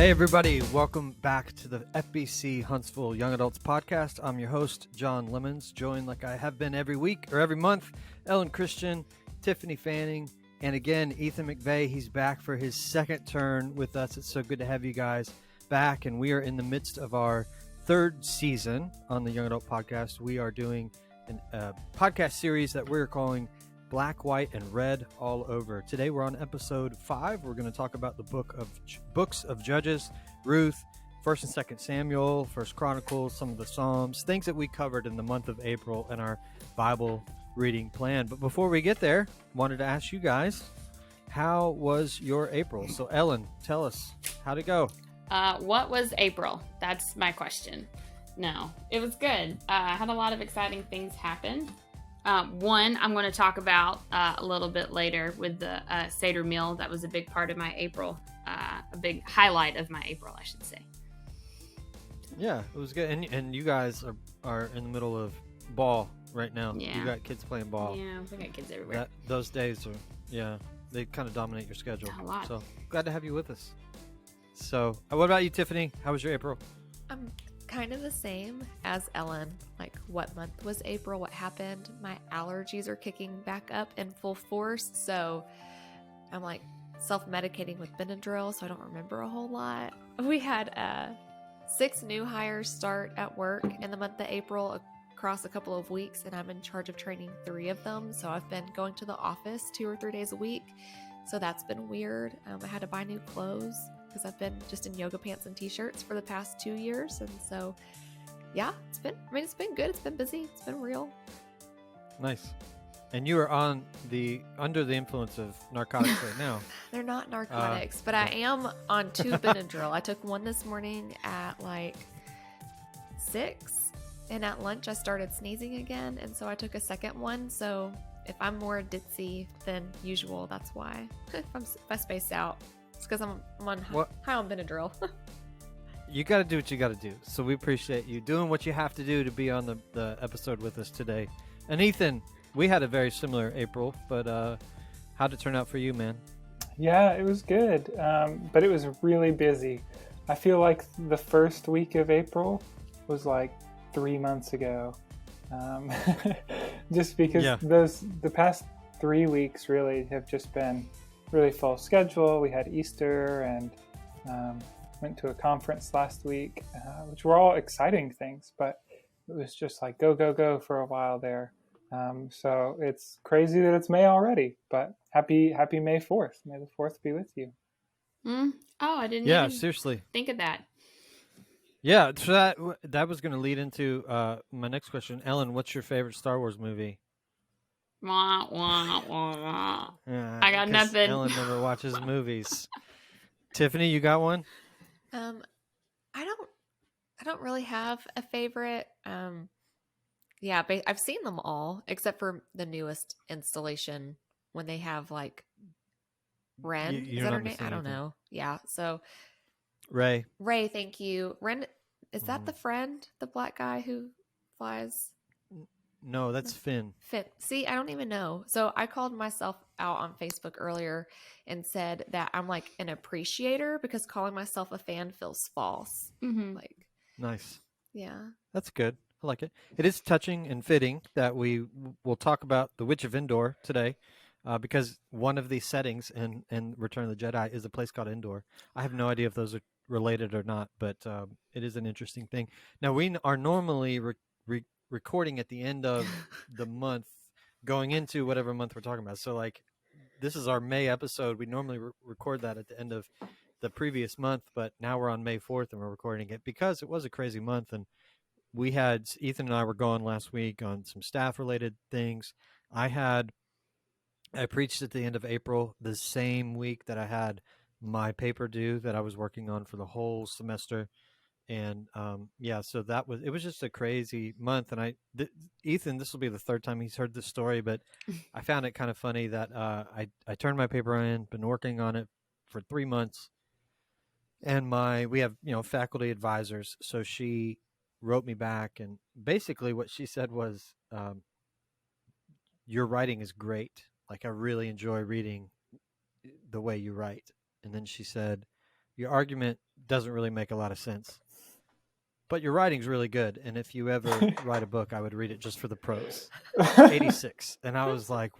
Hey everybody, welcome back to the FBC Huntsville Young Adults Podcast. I'm your host, John Lemons, joined like I have been every week or every month, Ellyn Christian, Tiffany Fanning, and again, Ethan McVay. He's back for his second turn with us. It's so good to have you guys back, and we are in the midst of our third season on the Young Adult Podcast. We are doing a podcast series that we're calling Black, White, and Red All Over. Today we're on episode 5. We're going to talk about the books of Judges, Ruth, 1st and 2nd Samuel, 1st Chronicles, some of the Psalms, things that we covered in the month of April in our Bible reading plan. But before we get there, wanted to ask you guys, how was your April? So Ellyn, tell us, how'd it go? What was April? That's my question. No, it was good. I had a lot of exciting things happen. One, I'm going to talk about a little bit later with the Seder meal. That was a big part of my April, a big highlight of my April, I should say. Yeah, it was good. And you guys are in the middle of ball right now. Yeah. You got kids playing ball. Yeah, we got kids everywhere. Those days they kind of dominate your schedule. A lot. So glad to have you with us. So what about you, Tiffany? How was your April? Kind of the same as Ellyn. Like, what month was April? What happened? My allergies are kicking back up in full force, so I'm like self-medicating with Benadryl, so I don't remember a whole lot. We had 6 new hires start at work in the month of April across a couple of weeks, and I'm in charge of training 3 of them, so I've been going to the office 2 or 3 days a week, so that's been weird. I had to buy new clothes because I've been just in yoga pants and t-shirts for the past 2 years. And so, yeah, it's been good. It's been busy. It's been real. Nice. And you are under the influence of narcotics right now. They're not narcotics, but I am on 2 Benadryl. I took one this morning at like 6, and at lunch I started sneezing again. And so I took a second one. So if I'm more ditzy than usual, that's why. if I space out. It's because I'm high on Benadryl. You got to do what you got to do. So we appreciate you doing what you have to do to be on the episode with us today. And Ethan, we had a very similar April, but how'd it turn out for you, man? Yeah, it was good, but it was really busy. I feel like the first week of April was like 3 months ago. Just because the past 3 weeks really have just been really full schedule. We had Easter and went to a conference last week, which were all exciting things, but it was just like go for a while there. So it's crazy that it's May already, but happy May 4th. May the 4th be with you. Oh, I didn't even seriously think of that. Yeah, so that was going to lead into my next question. Ellyn, what's your favorite Star Wars movie? Wah, wah, wah. I got nothing. Ellyn never watches movies. Tiffany, you got one? I don't really have a favorite. Yeah, but I've seen them all except for the newest installation when they have like Ren. Is that her name? I don't know. Yeah, so Ray, thank you. Ren, is that the friend, the black guy who flies? No, that's Finn. See, I don't even know. So I called myself out on Facebook earlier and said that I'm like an appreciator because calling myself a fan feels false. Mm-hmm. Like, nice. Yeah. That's good. I like it. It is touching and fitting that we will talk about the Witch of Endor today because one of the settings in Return of the Jedi is a place called Endor. I have no idea if those are related or not, but it is an interesting thing. Now, we are normally recording at the end of the month going into whatever month we're talking about. So like this is our May episode. We normally record that at the end of the previous month, but now we're on May 4th and we're recording it because it was a crazy month. And we had, Ethan and I were gone last week on some staff related things. I preached at the end of April, the same week that I had my paper due that I was working on for the whole semester. And so it was just a crazy month. And Ethan, this will be the 3rd time he's heard this story, but I found it kind of funny that I turned my paper in, been working on it for 3 months. And we have, faculty advisors. So she wrote me back, and basically what she said was, your writing is great. Like, I really enjoy reading the way you write. And then she said, your argument doesn't really make a lot of sense. But your writing's really good, and if you ever write a book, I would read it just for the prose. 86, and I was like,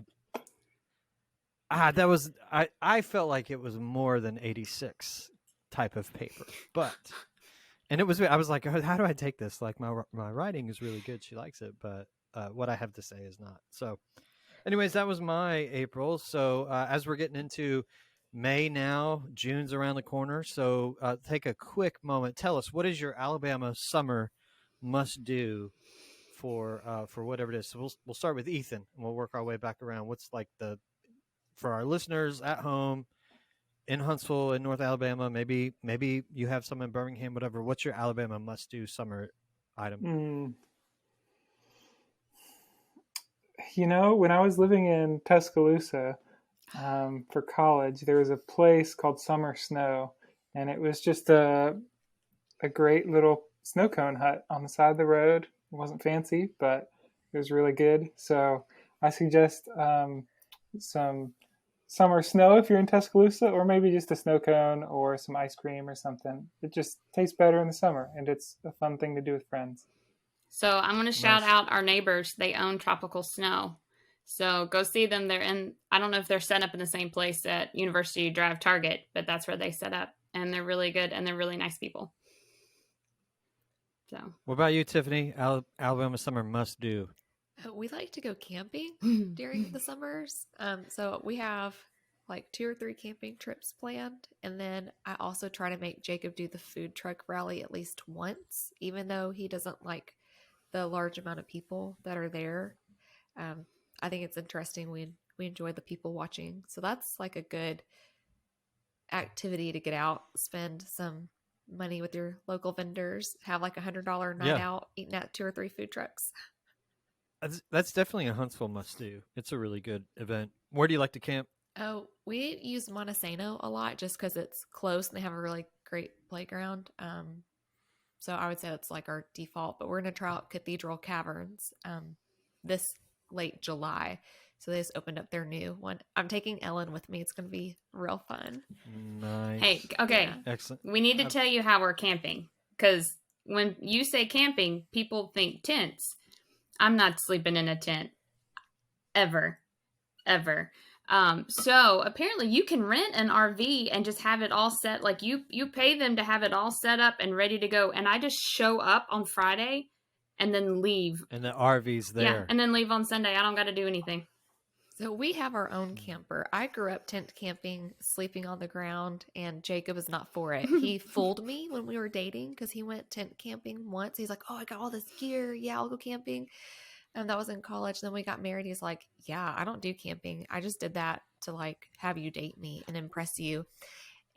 that was I felt like it was more than 86 type of paper, but and it was I was like, how do I take this? Like my writing is really good, she likes it, but what I have to say is not. So, anyways, that was my April. So as we're getting into May now, June's around the corner. So take a quick moment. Tell us, what is your Alabama summer must do for whatever it is. So we'll start with Ethan, and we'll work our way back around. What's like for our listeners at home in Huntsville in North Alabama? Maybe you have some in Birmingham, whatever. What's your Alabama must do summer item? You know, when I was living in Tuscaloosa for college, there was a place called Summer Snow, and it was just a great little snow cone hut on the side of the road. It wasn't fancy, but it was really good. So I suggest some summer snow if you're in Tuscaloosa, or maybe just a snow cone or some ice cream or something. It just tastes better in the summer, and it's a fun thing to do with friends. So I'm going to shout out our neighbors. They own Tropical Snow. So go see them. They're in, I don't know if they're set up in the same place at University Drive Target, but that's where they set up. And they're really good, and they're really nice people. So, what about you, Tiffany? Alabama summer must do. We like to go camping during the summers. So we have like 2 or 3 camping trips planned. And then I also try to make Jacob do the food truck rally at least once, even though he doesn't like the large amount of people that are there. I think it's interesting. We enjoy the people watching. So that's like a good activity to get out, spend some money with your local vendors, have like $100 night out, eating at 2 or 3 food trucks. That's definitely a Huntsville must do. It's a really good event. Where do you like to camp? Oh, we use Montesano a lot just because it's close and they have a really great playground. So I would say that's like our default, but we're going to try out Cathedral Caverns this late July. So they just opened up their new one. I'm taking Ellyn with me. It's going to be real fun. Nice. hey, okay. Yeah. Excellent. We need to tell you how we're camping, because when you say camping, people think tents. I'm not sleeping in a tent ever. So apparently you can rent an RV and just have it all set. Like you pay them to have it all set up and ready to go. And I just show up on Friday and then leave. And the RV's there. Yeah, and then leave on Sunday. I don't got to do anything. So we have our own camper. I grew up tent camping, sleeping on the ground, and Jacob is not for it. He fooled me when we were dating because he went tent camping once. He's like, oh, I got all this gear. Yeah, I'll go camping. And that was in college. Then we got married. He's like, yeah, I don't do camping. I just did that to like have you date me and impress you.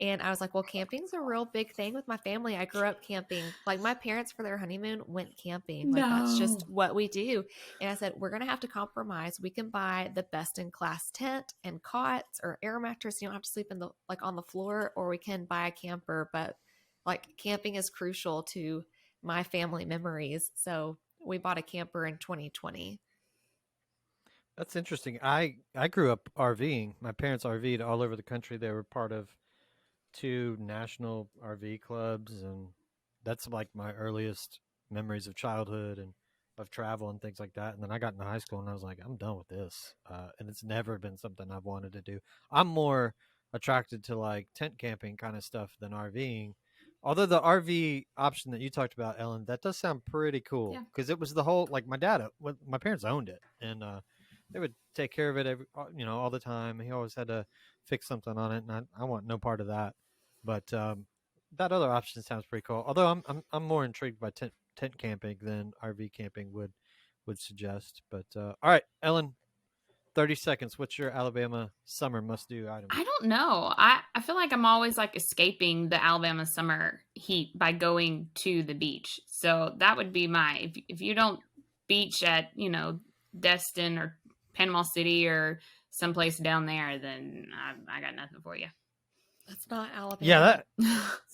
And I was like, well, camping's a real big thing with my family. I grew up camping. Like my parents for their honeymoon went camping. Like that's just what we do. And I said, we're going to have to compromise. We can buy the best in class tent and cots or air mattress. You don't have to sleep in the like on the floor, or we can buy a camper. But like camping is crucial to my family memories. So we bought a camper in 2020. That's interesting. I grew up RVing. My parents RV'd all over the country. They were part of 2 national RV clubs, and that's like my earliest memories of childhood and of travel and things like that. And then I got into high school and I was like, I'm done with this. And it's never been something I've wanted to do. I'm more attracted to like tent camping kind of stuff than RVing. Although the RV option that you talked about, Ellyn, that does sound pretty cool, because it was the whole, like my parents owned it, and they would take care of it all the time. He always had to fix something on it, and I want no part of that. But that other option sounds pretty cool. Although I'm more intrigued by tent camping than RV camping would suggest. But all right, Ellyn, 30 seconds. What's your Alabama summer must-do item? I don't know. I feel like I'm always like escaping the Alabama summer heat by going to the beach. So that would be if you don't beach at, Destin or Panama City or someplace down there, then I got nothing for you. That's not Alabama. Yeah,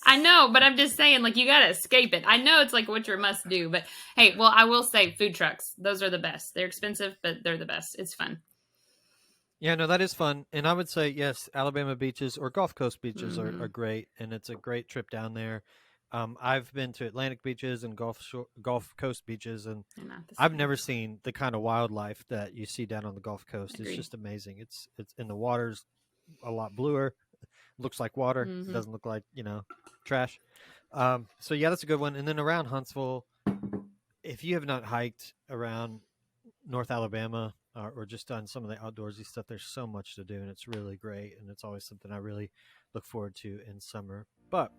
I know, but I'm just saying, like, you got to escape it. I know it's like what your must do, but hey, well, I will say food trucks. Those are the best. They're expensive, but they're the best. It's fun. Yeah, no, that is fun. And I would say, yes, Alabama beaches or Gulf Coast beaches Mhm. are great. And it's a great trip down there. I've been to Atlantic beaches and Gulf Coast beaches, and They're not the I've same. never seen the kind of wildlife that you see down on the Gulf Coast. It's Agreed. just amazing. It's in the water's a lot bluer. Looks like water. It Mhm. doesn't look like, trash. So yeah, that's a good one. And then around Huntsville, if you have not hiked around North Alabama or just done some of the outdoorsy stuff, there's so much to do, and it's really great. And it's always something I really look forward to in summer. But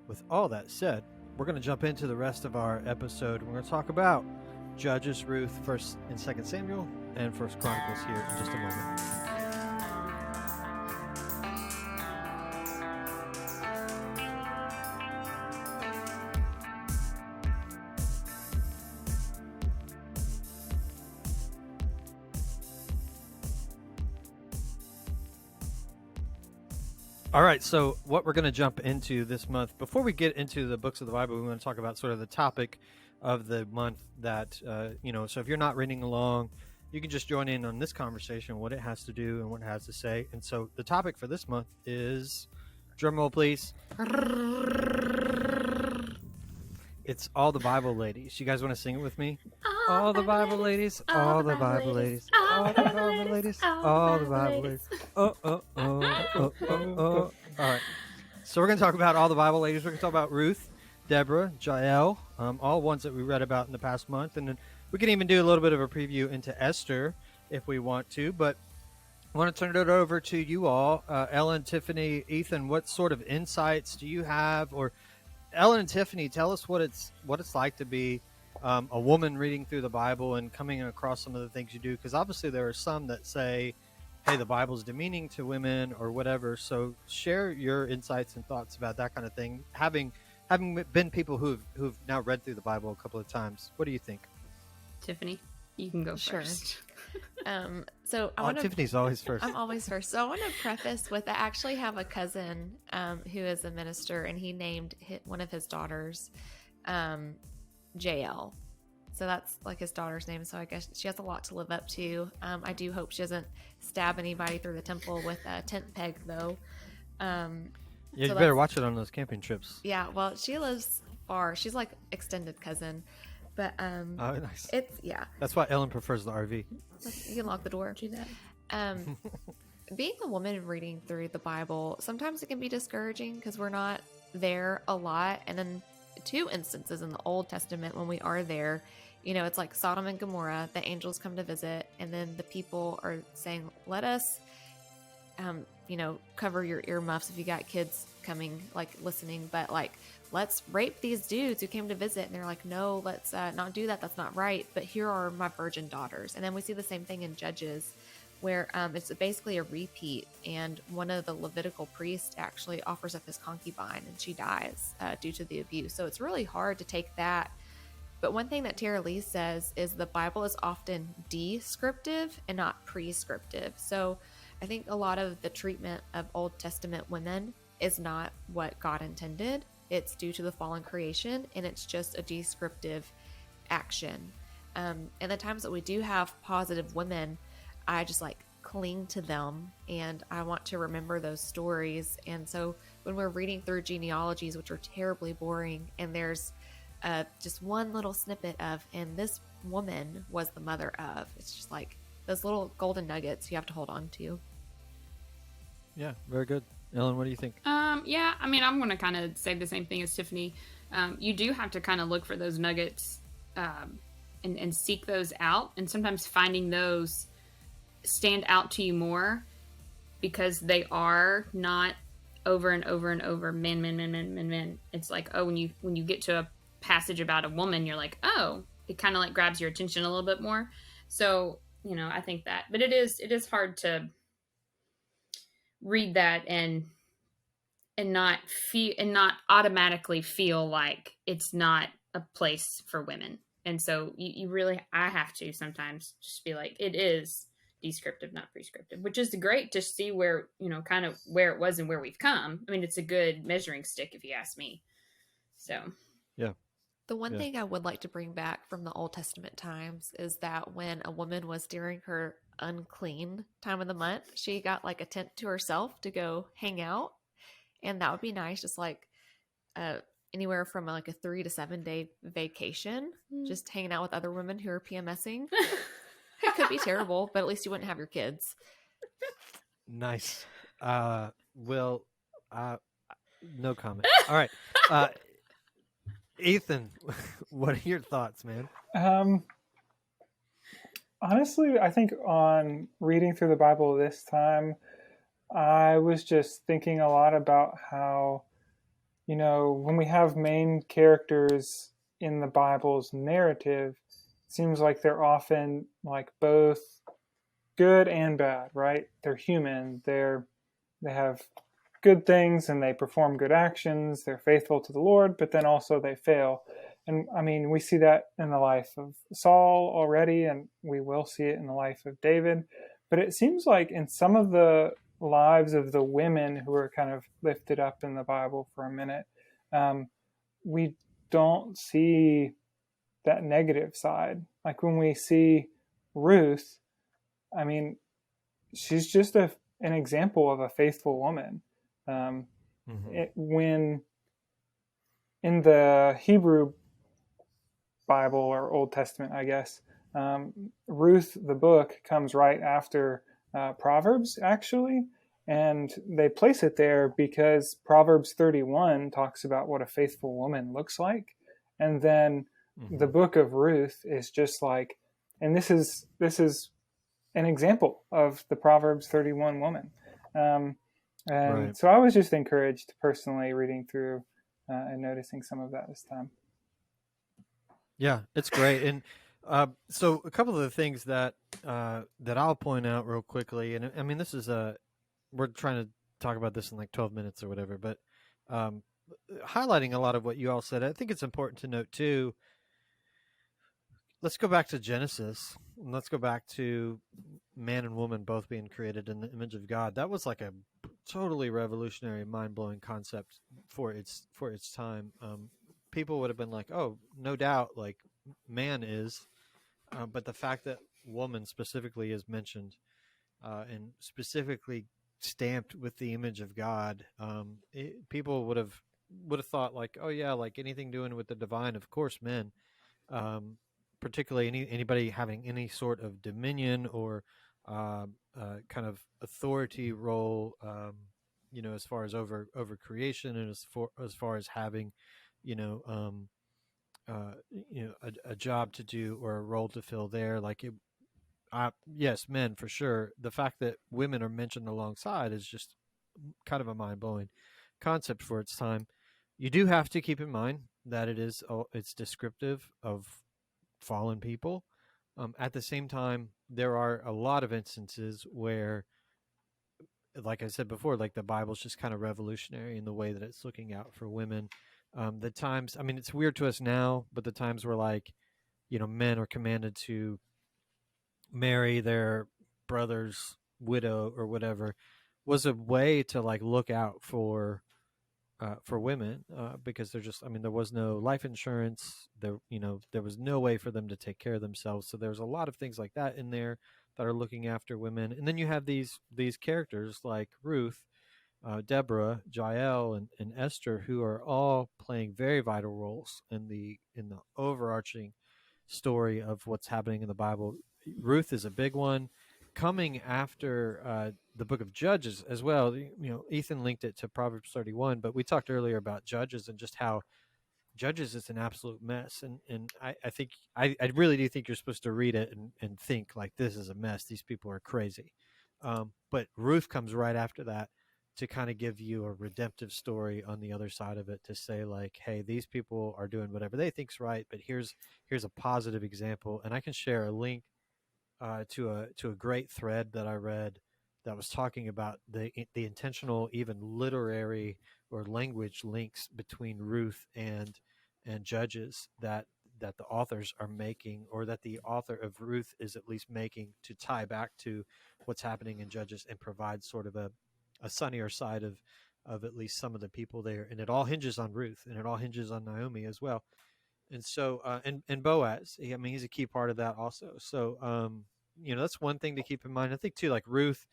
with all that said, we're going to jump into the rest of our episode. We're going to talk about Judges, Ruth, First and Second Samuel, and First Chronicles here in just a moment. All right, so what we're going to jump into this month, before we get into the books of the Bible, we want to talk about sort of the topic of the month that, so if you're not reading along, you can just join in on this conversation, what it has to do and what it has to say. And so the topic for this month is, drum roll please, it's all the Bible ladies. You guys want to sing it with me? All the Bible ladies, all the Bible ladies, all the Bible ladies, all the Bible ladies. Oh, oh, oh, oh, oh, oh. All right. So we're going to talk about all the Bible ladies. We're going to talk about Ruth, Deborah, Jael, all ones that we read about in the past month. And then we can even do a little bit of a preview into Esther if we want to. But I want to turn it over to you all. Ellyn, Tiffany, Ethan, what sort of insights do you have? Or Ellyn and Tiffany, tell us what it's like to be a woman reading through the Bible and coming across some of the things you do. Because obviously there are some that say, hey, the Bible's demeaning to women or whatever. So share your insights and thoughts about that kind of thing. Having been people who've now read through the Bible a couple of times, what do you think? Tiffany, you can go Sure. first. So I want to. Tiffany's always first. I'm always first. So I want to preface with I actually have a cousin who is a minister, and he named one of his daughters JL. So that's like his daughter's name. So I guess she has a lot to live up to. I do hope she doesn't stab anybody through the temple with a tent peg, though. Yeah, so you better watch it on those camping trips. Yeah, well, she lives far. She's like extended cousin. But Oh, nice. it's That's why Ellyn prefers the RV. you can lock the door. Do that. Being a woman reading through the Bible, sometimes it can be discouraging because we're not there a lot. And in 2 instances in the Old Testament, when we are there, it's like Sodom and Gomorrah, the angels come to visit, and then the people are saying, let us, cover your earmuffs if you got kids coming, like listening, but like, let's rape these dudes who came to visit. And they're like, no, let's not do that. That's not right. But here are my virgin daughters. And then we see the same thing in Judges, where it's basically a repeat. And one of the Levitical priests actually offers up his concubine, and she dies due to the abuse. So it's really hard to take that. But one thing that Tara Lee says is the Bible is often descriptive and not prescriptive. So I think a lot of the treatment of Old Testament women is not what God intended. It's due to the fallen creation, and it's just a descriptive action. And the times that we do have positive women, I just like cling to them, and I want to remember those stories. And so when we're reading through genealogies, which are terribly boring, and there's just one little snippet of, and this woman was the mother of, it's just like those little golden nuggets you have to hold on to. Yeah, very good. Ellyn, what do you think? Yeah, I mean, I'm going to kind of say the same thing as Tiffany. You do have to kind of look for those nuggets and seek those out. And sometimes finding those stand out to you more because they are not over and over and over men. It's like, oh, when you get to a passage about a woman, you're like, oh, it kind of like grabs your attention a little bit more. So, I think that. But it is hard to read that and not automatically feel like it's not a place for women. And so you really, I have to sometimes just be like, it is descriptive, not prescriptive, which is great to see where, kind of where it was and where we've come. I mean, it's a good measuring stick if you ask me. So, yeah. The one thing I would like to bring back from the Old Testament times is that when a woman was during her unclean time of the month, she got like a tent to herself to go hang out. And that would be nice, just like anywhere from like a 3 to 7 day vacation, just hanging out with other women who are PMSing. It could be terrible, but at least you wouldn't have your kids. Nice. Well, no comment. All right. Ethan, what are your thoughts, man? Honestly, I think on reading through the Bible this time, I was just thinking a lot about how, when we have main characters in the Bible's narrative, it seems like they're often like both good and bad, right? They're human. They have good things and they perform good actions. They're faithful to the Lord, but then also they fail. And I mean, we see that in the life of Saul already, and we will see it in the life of David. But it seems like in some of the lives of the women who are kind of lifted up in the Bible for a minute, we don't see that negative side. Like when we see Ruth, I mean, she's just an example of a faithful woman. When in the Hebrew Bible or Old Testament, I guess, Ruth, the book, comes right after Proverbs, actually. And they place it there because Proverbs 31 talks about what a faithful woman looks like. And then the book of Ruth is just like, and this is an example of the Proverbs 31 woman. And so I was just encouraged personally reading through and noticing some of that this time. Yeah, it's great. And so a couple of the things that I'll point out real quickly, and I mean, this is we're trying to talk about this in like 12 minutes or whatever, but highlighting a lot of what you all said, I think it's important to note too, let's go back to Genesis. And let's go back to man and woman both being created in the image of God. That was like a totally revolutionary, mind-blowing concept for its time. People would have been like, oh, no doubt, like man is. But the fact that woman specifically is mentioned and specifically stamped with the image of God, people would have thought like, oh yeah, like anything doing with the divine, of course, men. Particularly anybody having any sort of dominion or kind of authority role, as far as over creation and as far as having, a job to do or a role to fill there. Like it, yes, men for sure. The fact that women are mentioned alongside is just kind of a mind blowing concept for its time. You do have to keep in mind that it's descriptive of fallen people. At the same time, there are a lot of instances where, like I said before, like the Bible's just kind of revolutionary in the way that it's looking out for women. The times, I mean, it's weird to us now, but the times where like, men are commanded to marry their brother's widow or whatever was a way to like look out for women, because there was no life insurance. There was no way for them to take care of themselves. So there's a lot of things like that in there that are looking after women. And then you have these characters like Ruth, Deborah, Jael, and Esther, who are all playing very vital roles in the overarching story of what's happening in the Bible. Ruth is a big one. Coming after the book of Judges as well, Ethan linked it to Proverbs 31, but we talked earlier about Judges and just how Judges is an absolute mess. And I think I really do think you're supposed to read it and think like, this is a mess. These people are crazy. But Ruth comes right after that to kind of give you a redemptive story on the other side of it, to say like, hey, these people are doing whatever they think's right, but here's a positive example. And I can share a link to a great thread that I read that was talking about the intentional, even literary or language links between Ruth and Judges that the authors are making, or that the author of Ruth is at least making, to tie back to what's happening in Judges and provide sort of a sunnier side of at least some of the people there. And it all hinges on Ruth, and it all hinges on Naomi as well. And so and Boaz, he's a key part of that also. So that's one thing to keep in mind. I think too, like Ruth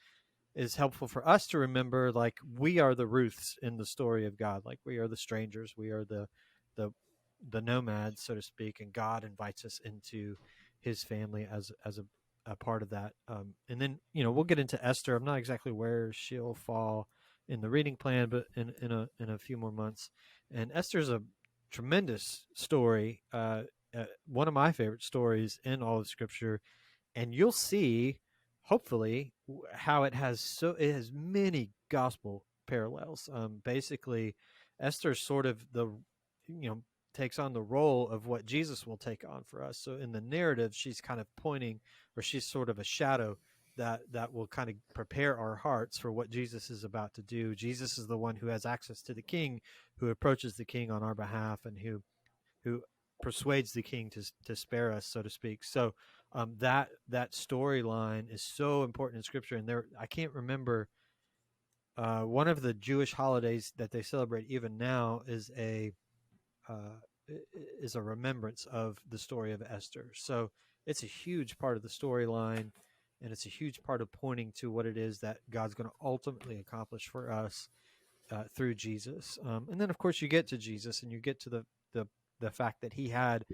is helpful for us to remember, like we are the Ruths in the story of God. Like we are the strangers, we are the the nomads, so to speak, and God invites us into His family as a part of that. And then we'll get into Esther. I'm not exactly where she'll fall in the reading plan, but in a few more months. And Esther's a tremendous story. One of my favorite stories in all of Scripture, and you'll see hopefully how it has many gospel parallels. Basically Esther's sort of the takes on the role of what Jesus will take on for us. So in the narrative, she's kind of pointing, or she's sort of a shadow that will kind of prepare our hearts for what Jesus is about to do. Jesus is the one who has access to the king, who approaches the king on our behalf, and who persuades the king to spare us, so to speak. So that storyline is so important in Scripture. And I can't remember, one of the Jewish holidays that they celebrate even now is a remembrance of the story of Esther. So it's a huge part of the storyline, and it's a huge part of pointing to what it is that God's going to ultimately accomplish for us through Jesus. And then, of course, you get to Jesus, and you get to the fact that He had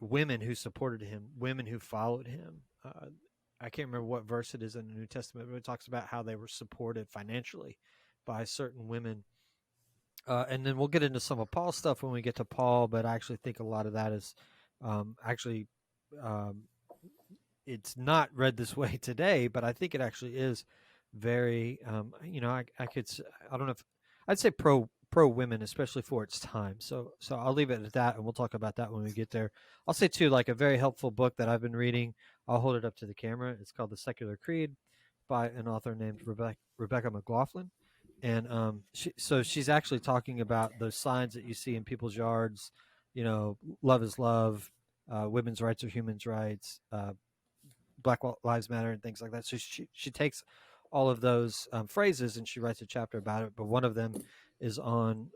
women who supported Him, women who followed Him. I can't remember what verse it is in the New Testament, but it talks about how they were supported financially by certain women. And then we'll get into some of Paul's stuff when we get to Paul, but I actually think a lot of that is it's not read this way today, but I think it actually is very, I don't know if I'd say pro women, especially for its time. So I'll leave it at that, and we'll talk about that when we get there. I'll say too, like a very helpful book that I've been reading. I'll hold it up to the camera. It's called The Secular Creed by an author named Rebecca McLaughlin. And she's actually talking about those signs that you see in people's yards, love is love, women's rights are human rights, Black Lives Matter, and things like that. So she takes all of those phrases and she writes a chapter about it. But one of them is on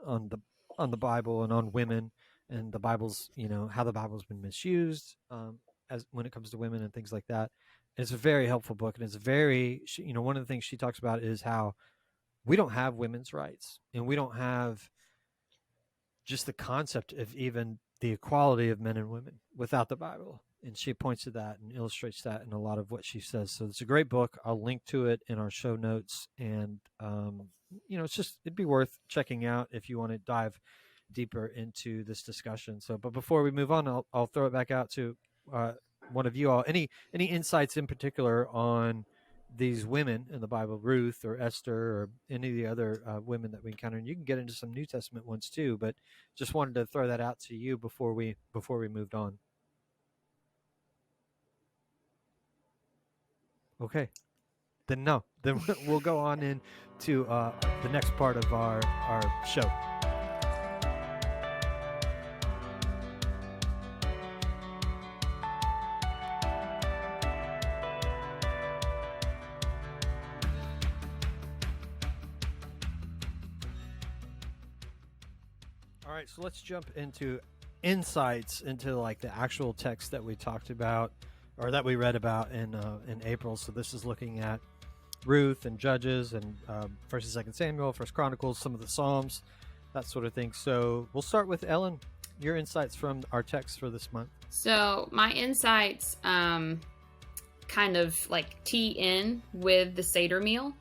the Bible and on women, and the Bible's how the Bible's been misused as when it comes to women and things like that. And it's a very helpful book, and it's very one of the things she talks about is how we don't have women's rights, and we don't have just the concept of even the equality of men and women without the Bible. And she points to that and illustrates that in a lot of what she says. So it's a great book. I'll link to it in our show notes. And, it'd be worth checking out if you want to dive deeper into this discussion. So, but before we move on, I'll throw it back out to one of you all. Any insights in particular on these women in the Bible, Ruth or Esther or any of the other women that we encounter? And you can get into some New Testament ones too, but just wanted to throw that out to you before we moved on. Okay, then we'll go on into the next part of our show. All right, so let's jump into insights into like the actual text that we talked about, or that we read about in April. So this is looking at Ruth and Judges and First and 2 Samuel, First Chronicles, some of the Psalms, that sort of thing. So we'll start with Ellyn. Your insights from our text for this month. So my insights kind of like tee in with the Seder meal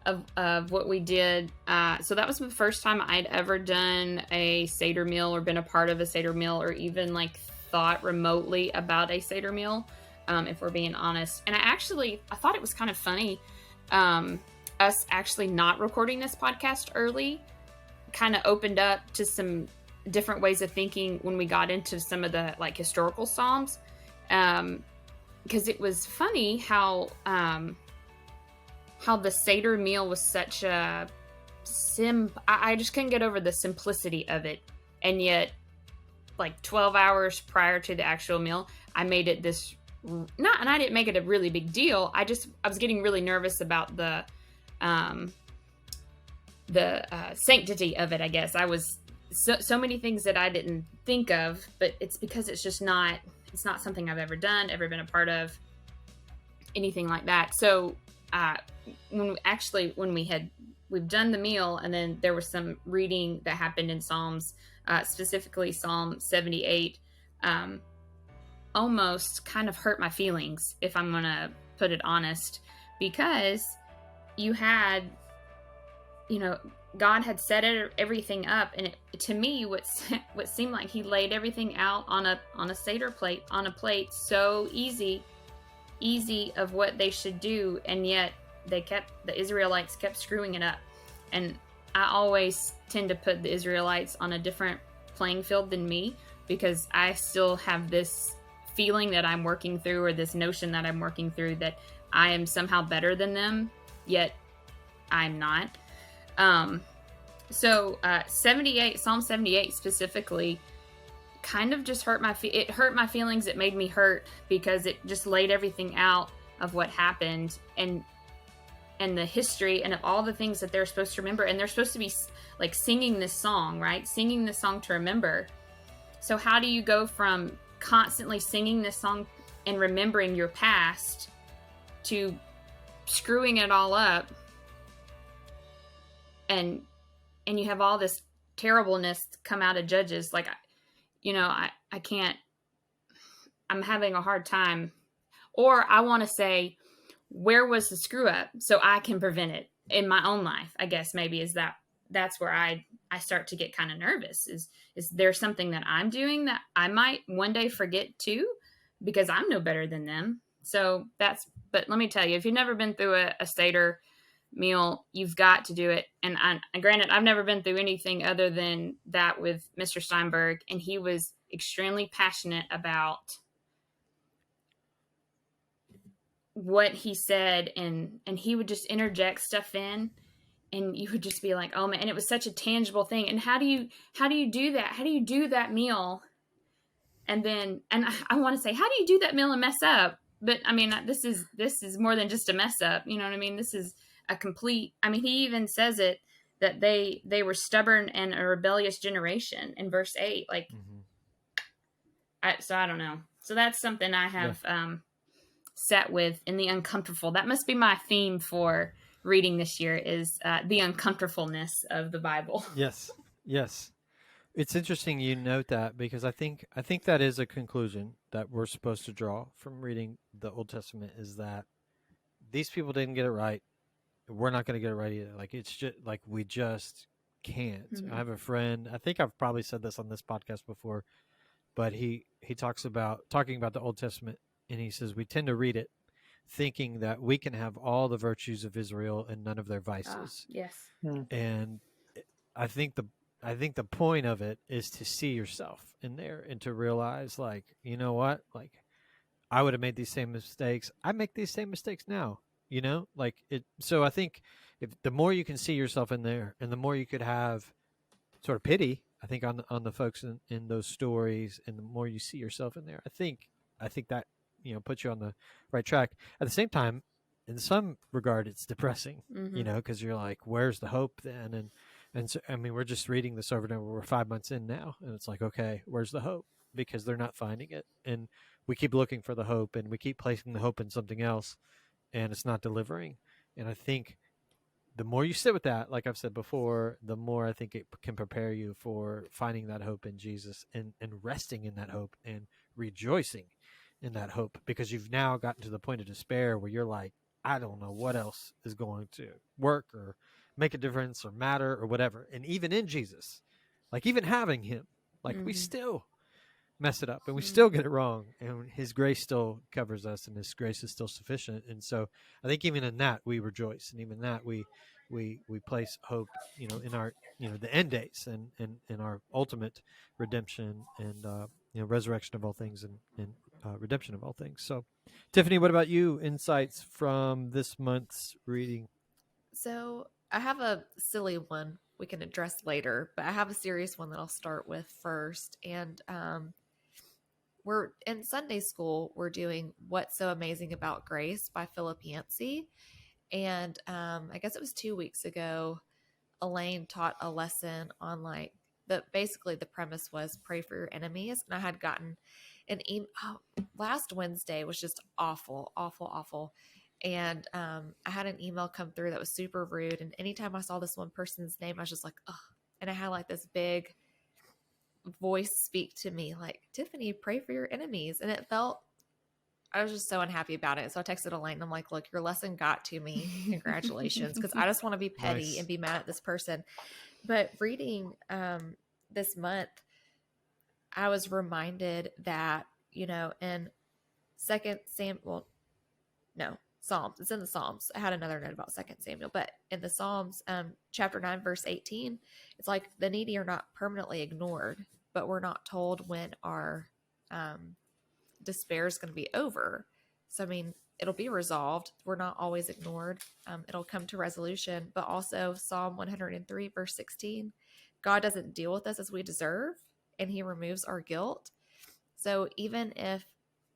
of what we did. So that was the first time I'd ever done a Seder meal or been a part of a Seder meal or even like thought remotely about a Seder meal, if we're being honest. And I thought it was kind of funny, us actually not recording this podcast early kind of opened up to some different ways of thinking when we got into some of the like historical Psalms. Because it was funny how the Seder meal was such a I just couldn't get over the simplicity of it. And yet, like 12 hours prior to the actual meal, I made it and I didn't make it a really big deal. I was getting really nervous about the sanctity of it, I guess. I was so many things that I didn't think of, but it's because it's not something I've ever done, ever been a part of. anything like that. So we've done the meal, and then there was some reading that happened in Psalms, specifically Psalm 78. Almost kind of hurt my feelings, if I'm gonna put it honest, because you had, God had set everything up, and to me, what seemed like He laid everything out on a Seder plate, on a plate, so easy of what they should do, and yet the Israelites kept screwing it up. And I always tend to put the Israelites on a different playing field than me, because I still have this feeling that I'm working through, or this notion that I'm working through, that I am somehow better than them, yet I'm not. So Psalm 78 specifically kind of just hurt it hurt my feelings. It made me hurt because it just laid everything out of what happened, and the history, and of all the things that they're supposed to remember. And they're supposed to be like singing this song, right? Singing this song to remember. So how do you go from constantly singing this song and remembering your past to screwing it all up, and you have all this terribleness come out of Judges? Like, I can't, I'm having a hard time. Or I want to say, where was the screw up so I can prevent it in my own life? I guess maybe that's where I start to get kind of nervous. Is there something that I'm doing that I might one day forget too, because I'm no better than them? So but let me tell you, if you've never been through a Seder meal, you've got to do it. And granted, I've never been through anything other than that with Mr. Steinberg, and he was extremely passionate about what he said, and he would just interject stuff in, and you would just be like, oh man. And it was such a tangible thing. And how do you do that? How do you do that meal? And then, and I want to say, how do you do that meal and mess up? But I mean, this is more than just a mess up. You know what I mean? This is a complete, I mean, he even says it, that they were stubborn and a rebellious generation in verse 8. Like, so I don't know. So that's something I have, sat with in the uncomfortable. That must be my theme for reading this year, is the uncomfortableness of the Bible. Yes. It's interesting you note that, because I think that is a conclusion that we're supposed to draw from reading the Old Testament, is that these people didn't get it right. We're not going to get it right either. Like, it's just like, we just can't. Mm-hmm. I have a friend, I think I've probably said this on this podcast before, but he talking about the Old Testament, and he says we tend to read it thinking that we can have all the virtues of Israel and none of their vices. Yes. And I think the point of it is to see yourself in there and to realize, like, you know what, like, I would have made these same mistakes. I make these same mistakes now, like it. So I think if the more you can see yourself in there, and the more you could have sort of pity, I think on the folks in those stories, and the more you see yourself in there, I think that, puts you on the right track. At the same time, in some regard, it's depressing, because you're like, where's the hope then? And so, I mean, we're just reading this over and over. We're 5 months in now, and it's like, okay, where's the hope? Because they're not finding it. And we keep looking for the hope, and we keep placing the hope in something else, and it's not delivering. And I think the more you sit with that, like I've said before, the more I think it can prepare you for finding that hope in Jesus, and resting in that hope and rejoicing in that hope, because you've now gotten to the point of despair where you're like, I don't know what else is going to work or make a difference or matter or whatever. And even in Jesus, like, even having him, like, we still mess it up, and we still get it wrong, and his grace still covers us, and his grace is still sufficient. And so I think even in that we rejoice, and even in that we place hope, in our, the end days, and in our ultimate redemption, and resurrection of all things, and redemption of all things. So, Tiffany, what about you? Insights from this month's reading? So I have a silly one we can address later, but I have a serious one that I'll start with first. And we're in Sunday school, we're doing What's So Amazing About Grace by Philip Yancey. And I guess it was 2 weeks ago, Ellyn taught a lesson on, like, basically the premise was pray for your enemies. And I had gotten last Wednesday was just awful, awful, awful. And I had an email come through that was super rude. And anytime I saw this one person's name, I was just like, ugh. And I had like this big voice speak to me like, Tiffany, pray for your enemies. And I was just so unhappy about it. So I texted Elaine and I'm like, look, your lesson got to me. Congratulations. Because I just want to be petty and be mad at this person. But reading this month, I was reminded that, in Psalms. It's in the Psalms. I had another note about 2 Samuel, but in the Psalms, chapter 9, verse 18, it's like the needy are not permanently ignored, but we're not told when our despair is going to be over. So, I mean, it'll be resolved. We're not always ignored. It'll come to resolution, but also Psalm 103, verse 16, God doesn't deal with us as we deserve, and he removes our guilt. So even if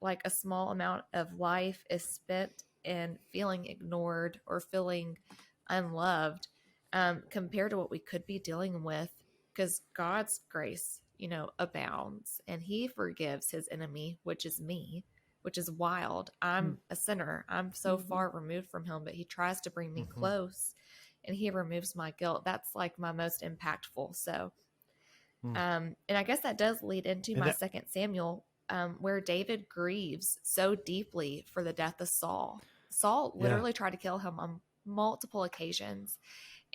like a small amount of life is spent in feeling ignored or feeling unloved, compared to what we could be dealing with, because God's grace, abounds, and he forgives his enemy, which is me, which is wild. I'm a sinner. I'm so far removed from him, but he tries to bring me close, and he removes my guilt. That's like my most impactful. So, and I guess that does lead into my 2 Samuel, where David grieves so deeply for the death of Saul. Saul literally tried to kill him on multiple occasions.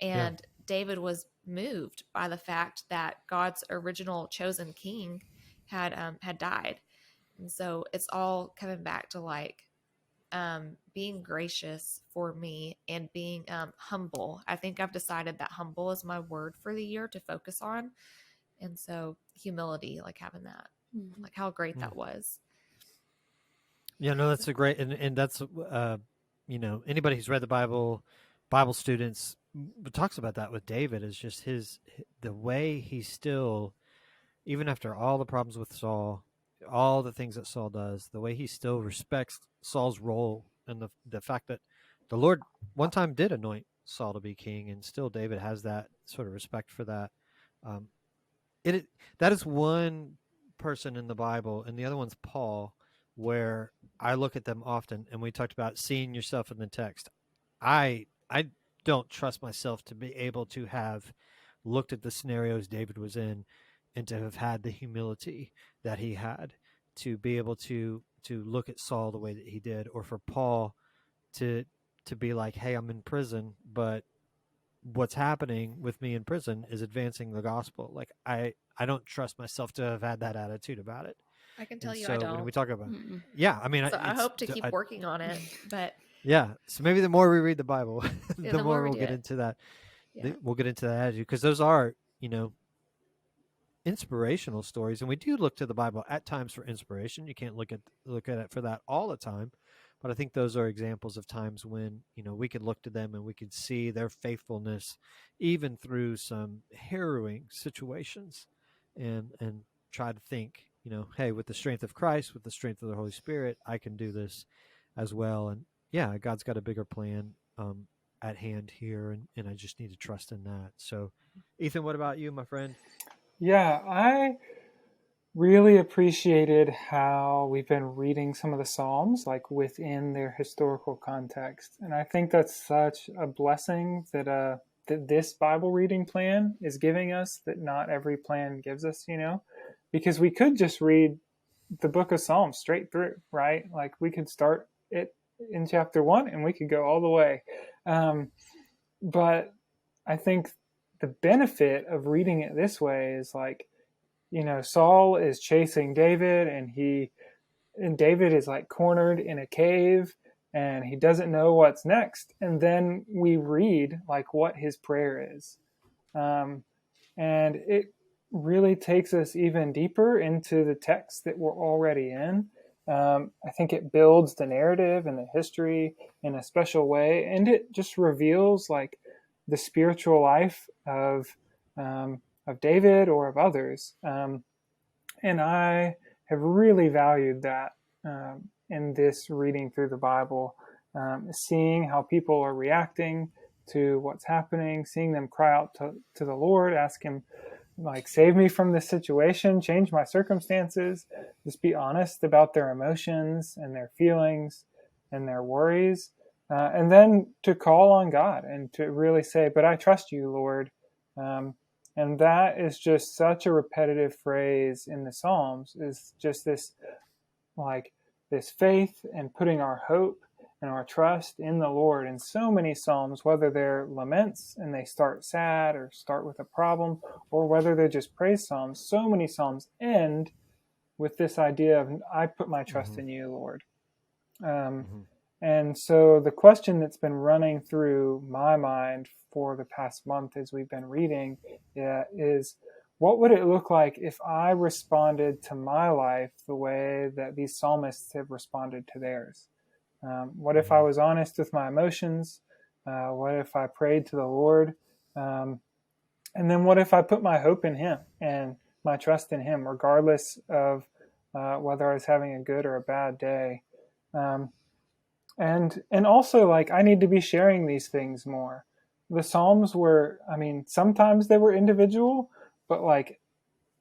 And David was moved by the fact that God's original chosen king had died. And so it's all coming back to like being gracious for me and being humble. I think I've decided that humble is my word for the year to focus on. And so humility, like having that, like how great that was. Yeah, no, that's a great, and that's, anybody who's read the Bible students talks about that with David, is just the way he still, even after all the problems with Saul, all the things that Saul does, the way he still respects Saul's role, and the fact that the Lord one time did anoint Saul to be king, and still David has that sort of respect for that. That is one person in the Bible, and the other one's Paul, where I look at them often, and we talked about seeing yourself in the text. I don't trust myself to be able to have looked at the scenarios David was in and to have had the humility that he had, to be able to look at Saul the way that he did, or for Paul to be like, hey, I'm in prison, but what's happening with me in prison is advancing the gospel. Like I don't trust myself to have had that attitude about it. I can tell you so I don't. when we talk about I hope to keep working on it, but so maybe the more we read the Bible, the more we'll get into that. We'll get into that attitude, because those are inspirational stories, and we do look to the Bible at times for inspiration. You can't look at it for that all the time, but I think those are examples of times when we could look to them and we could see their faithfulness even through some harrowing situations, and try to think, hey, with the strength of Christ, with the strength of the Holy Spirit, I can do this as well. And God's got a bigger plan at hand here, and I just need to trust in that. So, Ethan, what about you, my friend? Yeah, I really appreciated how we've been reading some of the Psalms like within their historical context. And I think that's such a blessing that this Bible reading plan is giving us, that not every plan gives us, because we could just read the book of Psalms straight through, right? Like we could start it in chapter 1 and we could go all the way. But I think the benefit of reading it this way is like, Saul is chasing David, and David is like cornered in a cave and he doesn't know what's next. And then we read like what his prayer is. And it really takes us even deeper into the text that we're already in. I think it builds the narrative and the history in a special way. And it just reveals like the spiritual life of David or of others. And I have really valued that in this reading through the Bible, seeing how people are reacting to what's happening, seeing them cry out to the Lord, ask him like save me from this situation, change my circumstances, just be honest about their emotions and their feelings and their worries. And then to call on God and to really say, but I trust you, Lord. And that is just such a repetitive phrase in the Psalms, is just this, like, this faith and putting our hope and our trust in the Lord. In so many Psalms, whether they're laments and they start sad or start with a problem, or whether they're just praise Psalms, so many Psalms end with this idea of, I put my trust in you, Lord. And so the question that's been running through my mind for the past month as we've been reading is, what would it look like if I responded to my life the way that these psalmists have responded to theirs? What if I was honest with my emotions? What if I prayed to the Lord? And then what if I put my hope in Him and my trust in Him, regardless of whether I was having a good or a bad day? And also, like, I need to be sharing these things more. The Psalms were, I mean, sometimes they were individual, but like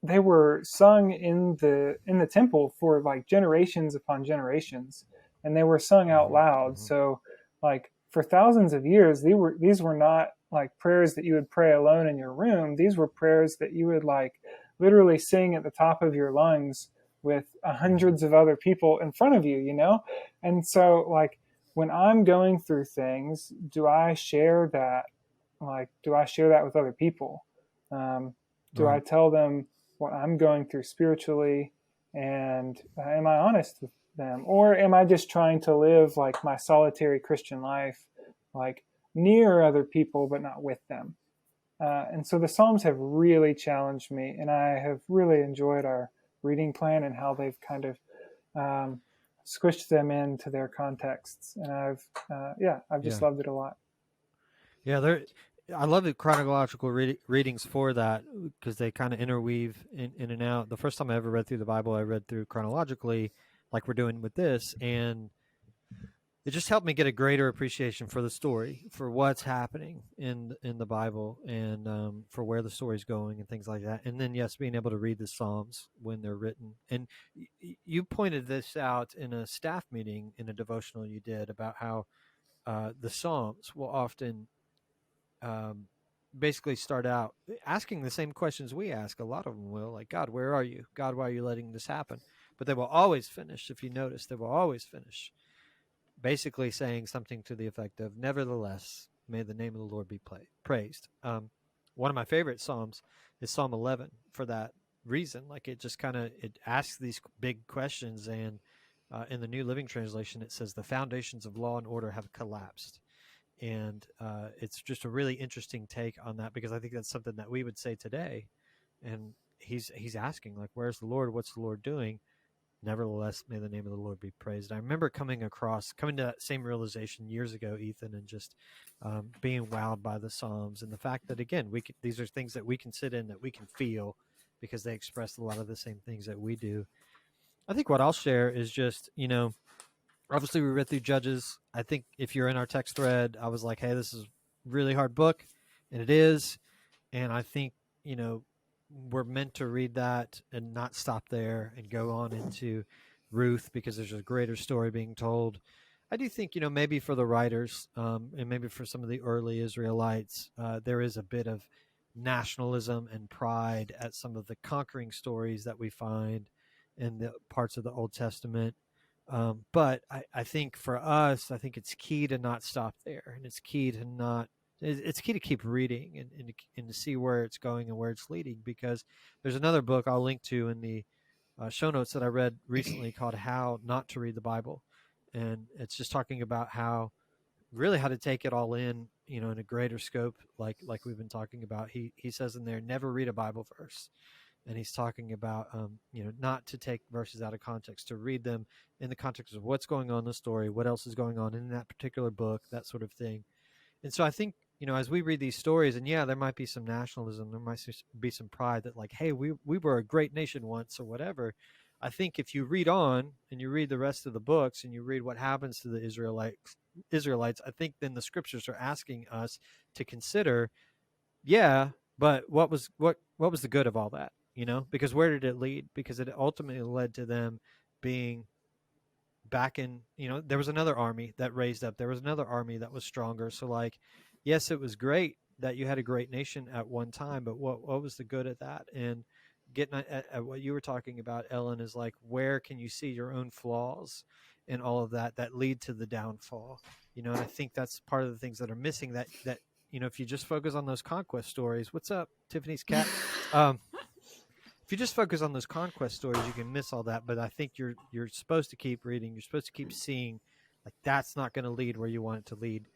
they were sung in the temple for like generations upon generations, and they were sung out loud. So like for thousands of years, these were not like prayers that you would pray alone in your room. These were prayers that you would like literally sing at the top of your lungs with hundreds of other people in front of you, you know? And so like when I'm going through things, do I share that? Like, do I share that with other people? Do I tell them what I'm going through spiritually? And am I honest with them? Or am I just trying to live like my solitary Christian life, like near other people, but not with them? And so the Psalms have really challenged me, and I have really enjoyed our reading plan and how they've kind of squished them into their contexts. And I've just loved it a lot. Yeah, I love the chronological readings for that, because they kind of interweave in and out. The first time I ever read through the Bible, I read through chronologically, like we're doing with this, and it just helped me get a greater appreciation for the story, for what's happening in the Bible, and for where the story's going and things like that. And then, yes, being able to read the Psalms when they're written. And you pointed this out in a staff meeting in a devotional you did about how the Psalms will often basically start out asking the same questions we ask. A lot of them will, like, God, where are you? God, why are you letting this happen? But they will always finish, if you notice, they will always finish basically saying something to the effect of, nevertheless, may the name of the Lord be praised. One of my favorite Psalms is Psalm 11 for that reason. Like, it just kind of, it asks these big questions, and in the New Living Translation, it says the foundations of law and order have collapsed. And it's just a really interesting take on that, because I think that's something that we would say today. And he's asking, like, where's the Lord? What's the Lord doing? Nevertheless, may the name of the Lord be praised. I remember coming to that same realization years ago, Ethan, and just being wowed by the Psalms and the fact that, again, these are things that we can sit in, that we can feel, because they express a lot of the same things that we do. I think what I'll share is just, obviously we read through Judges. I think if you're in our text thread, I was like, hey, this is a really hard book, and it is. And I think, we're meant to read that and not stop there and go on into Ruth, because there's a greater story being told. I do think, maybe for the writers and maybe for some of the early Israelites, there is a bit of nationalism and pride at some of the conquering stories that we find in the parts of the Old Testament. But I think for us, I think it's key to not stop there, and it's key to keep reading and to see where it's going and where it's leading, because there's another book I'll link to in the show notes that I read recently called How Not to Read the Bible. And it's just talking about how to take it all in, in a greater scope, like we've been talking about. He says in there, never read a Bible verse. And he's talking about, not to take verses out of context, to read them in the context of what's going on in the story, what else is going on in that particular book, that sort of thing. And so I think, as we read these stories, and there might be some nationalism, there might be some pride that, like, hey, we were a great nation once or whatever. I think if you read on and you read the rest of the books and you read what happens to the Israelites, I think then the scriptures are asking us to consider, But what was the good of all that? Because where did it lead? Because it ultimately led to them being back in. There was another army that raised up. There was another army that was stronger. So like, yes, it was great that you had a great nation at one time, but what was the good of that? And getting at what you were talking about, Ellen, is like, where can you see your own flaws and all of that lead to the downfall? And I think that's part of the things that are missing, that if you just focus on those conquest stories. What's up, Tiffany's cat? If you just focus on those conquest stories, you can miss all that. But I think you're supposed to keep reading. You're supposed to keep seeing, like, that's not going to lead where you want it to lead.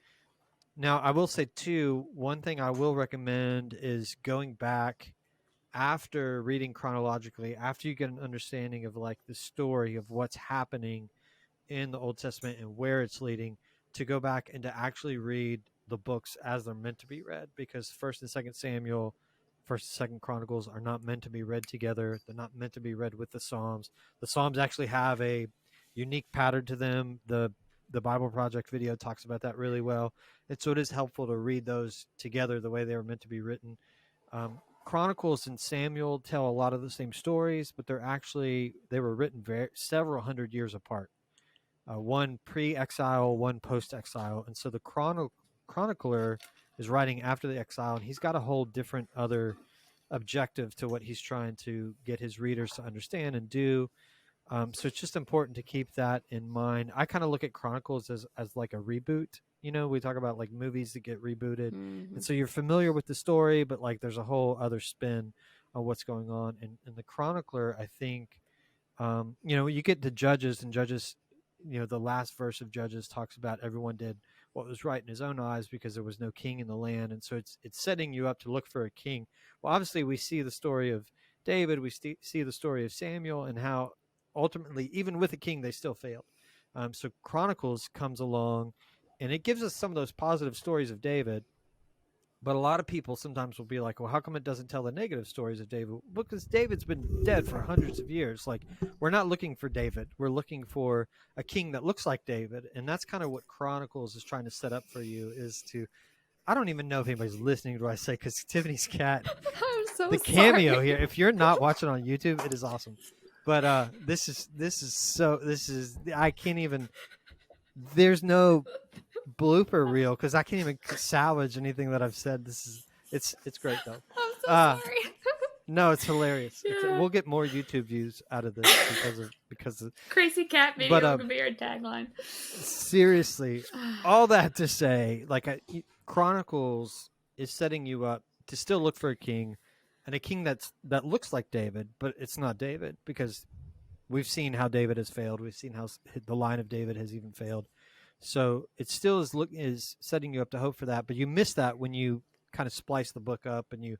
Now, I will say too, one thing I will recommend is going back after reading chronologically, after you get an understanding of like the story of what's happening in the Old Testament and where it's leading, to go back and to actually read the books as they're meant to be read, because First and Second Samuel, First and Second Chronicles are not meant to be read together. They're not meant to be read with the Psalms. The Psalms actually have a unique pattern to them. The Bible Project video talks about that really well. And so it is helpful to read those together the way they were meant to be written. Chronicles and Samuel tell a lot of the same stories, but they were written several hundred years apart. One pre-exile, one post-exile. And so the chronicler is writing after the exile, and he's got a whole different other objective to what he's trying to get his readers to understand and do. So it's just important to keep that in mind. I kind of look at Chronicles as like a reboot. We talk about like movies that get rebooted. Mm-hmm. And so you're familiar with the story, but like there's a whole other spin on what's going on. And the chronicler, I think, you get to Judges, and Judges, the last verse of Judges talks about everyone did what was right in his own eyes because there was no king in the land. And so it's setting you up to look for a king. Well, obviously we see the story of David, we see the story of Samuel, and how ultimately, even with a king, they still failed. So Chronicles comes along, and it gives us some of those positive stories of David. But a lot of people sometimes will be like, well, how come it doesn't tell the negative stories of David? Because David's been dead for hundreds of years. Like, we're not looking for David. We're looking for a king that looks like David. And that's kind of what Chronicles is trying to set up for you, is to, I don't even know if anybody's listening to what I say, because Tiffany's cat, I'm so the cameo here, if you're not watching on YouTube, it is awesome. But I can't even, there's no blooper reel because I can't even salvage anything that I've said. It's great though. I'm so sorry. No, it's hilarious. Yeah. We'll get more YouTube views out of this because of Crazy cat video could be our tagline. Seriously, all that to say, like, Chronicles is setting you up to still look for a king, and a king that looks like David, but it's not David, because we've seen how David has failed. We've seen how the line of David has even failed. So it still is setting you up to hope for that, but you miss that when you kind of splice the book up and you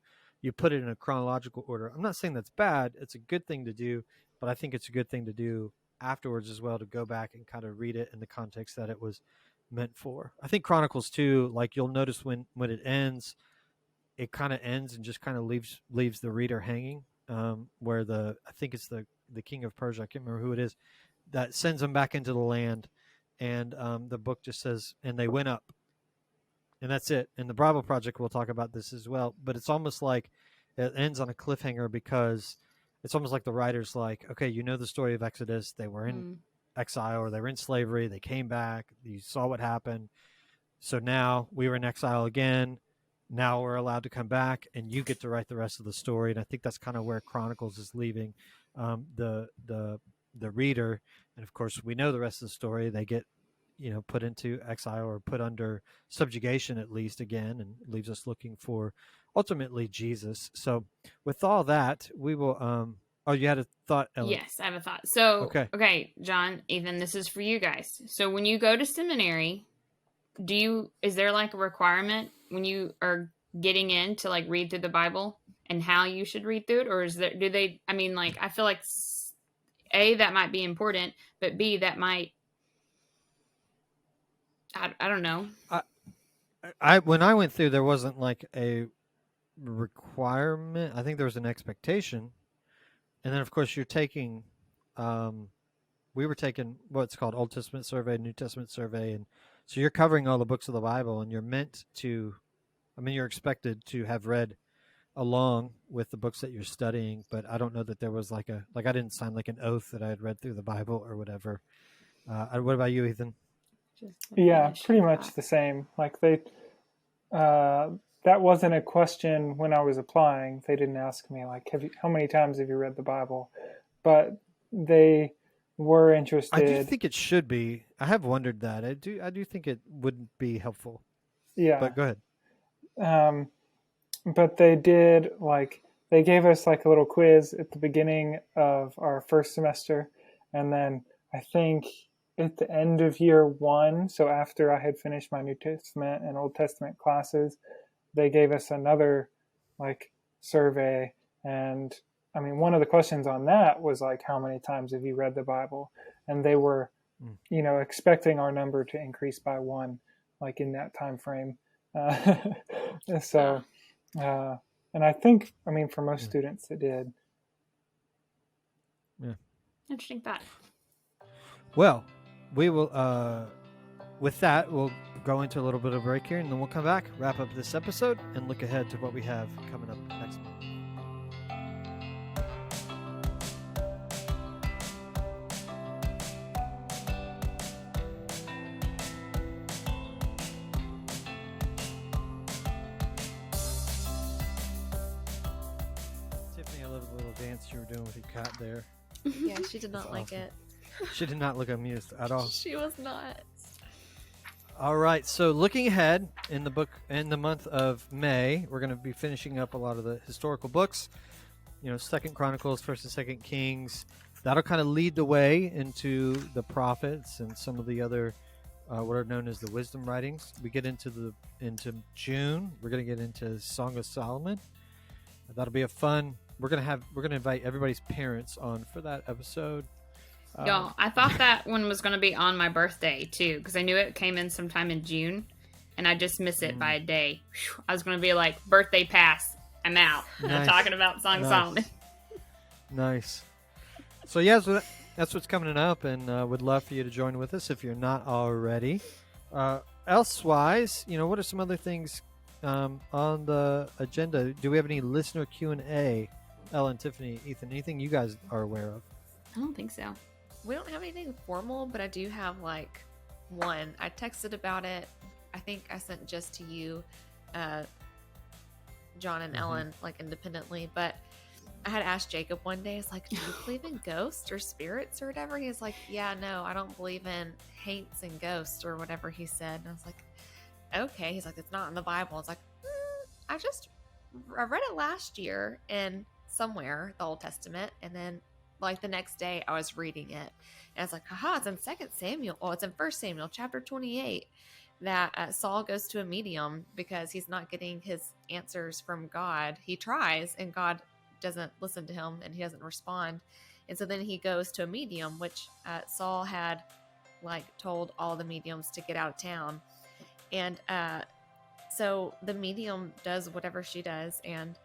put it in a chronological order. I'm not saying that's bad. It's a good thing to do, but I think it's a good thing to do afterwards as well, to go back and kind of read it in the context that it was meant for. I think Chronicles too, like, you'll notice when it ends, it kind of ends and just kind of leaves the reader hanging, where I think it's the king of Persia, I can't remember who it is, that sends them back into the land. And the book just says, and they went up. And that's it. And the Bible Project will talk about this as well. But it's almost like it ends on a cliffhanger, because it's almost like the writer's like, okay, the story of Exodus. They were in exile, or they were in slavery. They came back. You saw what happened. So now we were in exile again. Now we're allowed to come back, and you get to write the rest of the story. And I think that's kind of where Chronicles is leaving the reader. And of course, we know the rest of the story. They get put into exile, or put under subjugation at least again, and leaves us looking for ultimately Jesus. So with all that, we will you had a thought, Ellyn? Yes, I have a thought. So okay, John, Ethan, this is for you guys. So when you go to seminary, is there like a requirement when you are getting in to like read through the Bible and how you should read through it? Or I feel like A, that might be important, but B, that might, I don't know. When I went through, there wasn't like a requirement. I think there was an expectation. And then of course you're taking, we were taking what's called Old Testament survey, New Testament survey. And so you're covering all the books of the Bible, and you're expected to have read along with the books that you're studying, but I don't know that there was like I didn't sign like an oath that I had read through the Bible or whatever. What about you, Ethan? Just Yeah, finish pretty it much off. the same. Like that wasn't a question when I was applying. They didn't ask me like, how many times have you read the Bible? But they were I do interested. think it should be. I have wondered that. I do think it would be helpful. Yeah. But go ahead. Um, but they gave us like a little quiz at the beginning of our first semester, and then I think at the end of year one, so after I had finished my New Testament and Old Testament classes, they gave us another like survey. And I mean, one of the questions on that was like, how many times have you read the Bible? And they were, expecting our number to increase by one, like in that time frame. Uh, so, and I think, I mean, for most students, it did. Yeah. Interesting thought. Well, we will. With that, we'll go into a little bit of a break here, and then we'll come back, wrap up this episode, and look ahead to what we have coming up next month. Tiffany, I love the little dance you were doing with your cat there. Yeah, she did not That's like awesome. it. She did not look amused at all. She was not. All right, so looking ahead in the month of May, we're going to be finishing up a lot of the historical books. Second Chronicles, First and Second Kings. That'll kind of lead the way into the prophets and some of the other what are known as the wisdom writings. We get into June. We're going to get into Song of Solomon. That'll be a fun. We're going to invite everybody's parents on for that episode. Y'all, I thought that one was going to be on my birthday, too, because I knew it came in sometime in June, and I just missed it by a day. Whew, I was going to be like, birthday pass, I'm out. Nice. I'm talking about Song of Solomon. Nice. So, yeah, that's what's coming up, and would love for you to join with us if you're not already. Elsewise, what are some other things on the agenda? Do we have any listener Q&A? Ellyn, Tiffany, Ethan, anything you guys are aware of? I don't think so. We don't have anything formal, but I do have like one. I texted about it. I think I sent just to you, John and Ellyn, like independently. But I had asked Jacob one day, it's like, do you believe in ghosts or spirits or whatever? He's like, yeah, no, I don't believe in haints and ghosts or whatever he said. And I was like, okay. He's like, it's not in the Bible. It's like, I read it last year in somewhere, the Old Testament, and then like the next day I was reading it and I was like, haha, it's in 2 Samuel. Oh, it's in 1 Samuel chapter 28 that Saul goes to a medium because he's not getting his answers from God. He tries and God doesn't listen to him and he doesn't respond. And so then he goes to a medium, which Saul had like told all the mediums to get out of town. And so the medium does whatever she does, and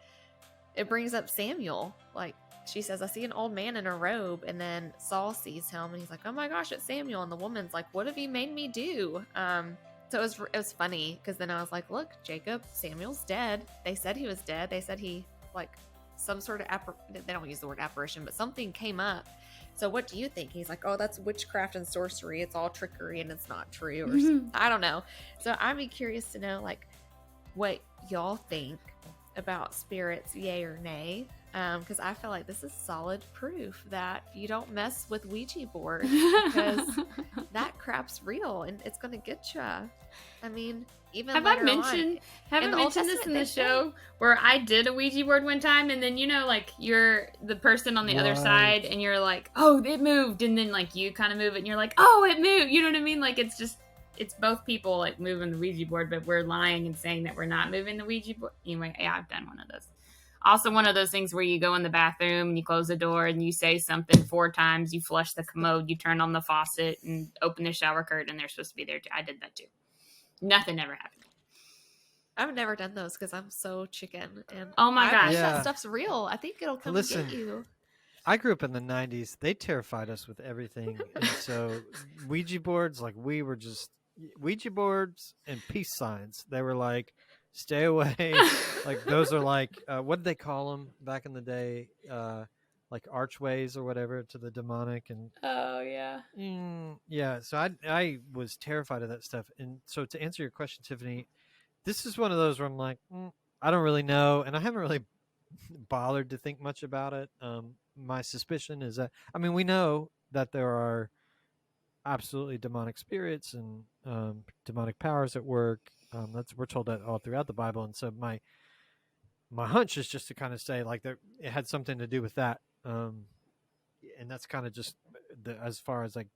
it brings up Samuel. Like, she says, I see an old man in a robe, and then Saul sees him, and he's like, oh my gosh, it's Samuel. And the woman's like, what have you made me do? So it was funny, because then I was like, look, Jacob, Samuel's dead. They said he was dead. They said he, like, some sort of, they don't use the word apparition, but something came up. So what do you think? He's like, oh, that's witchcraft and sorcery. It's all trickery, and it's not true. Or I don't know. So I'd be curious to know, like, what y'all think about spirits, yay or nay. Because I feel like this is solid proof that you don't mess with Ouija board, because that crap's real and it's going to get you. I mean, even have I mentioned this in the show where I did a Ouija board one time, and then like you're the person on the other side and you're like, oh, it moved, and then like you kind of move it and you're like, oh, it moved, you know what I mean? Like it's both people like moving the Ouija board, but we're lying and saying that we're not moving the Ouija board. Anyway, yeah, I've done one of those. Also, one of those things where you go in the bathroom and you close the door and you say something 4 times, you flush the commode, you turn on the faucet and open the shower curtain, and they're supposed to be there too. I did that too. Nothing ever happened. I've never done those because I'm so chicken. And oh my gosh, that stuff's real. I think it'll come and get you. I grew up in the 90s. They terrified us with everything. And so Ouija boards, like we were just Ouija boards and peace signs. They were like stay away. Like those are like what did they call them back in the day? Like archways or whatever to the demonic. And Oh yeah. yeah, so I was terrified of that stuff. And so to answer your question, Tiffany, this is one of those where I'm like, I don't really know, and I haven't really bothered to think much about it. My suspicion is that, I mean, we know that there are absolutely demonic spirits and demonic powers at work. We're told that all throughout the Bible, and so my hunch is just to kind of say like that it had something to do with that, and that's kind of just as far as I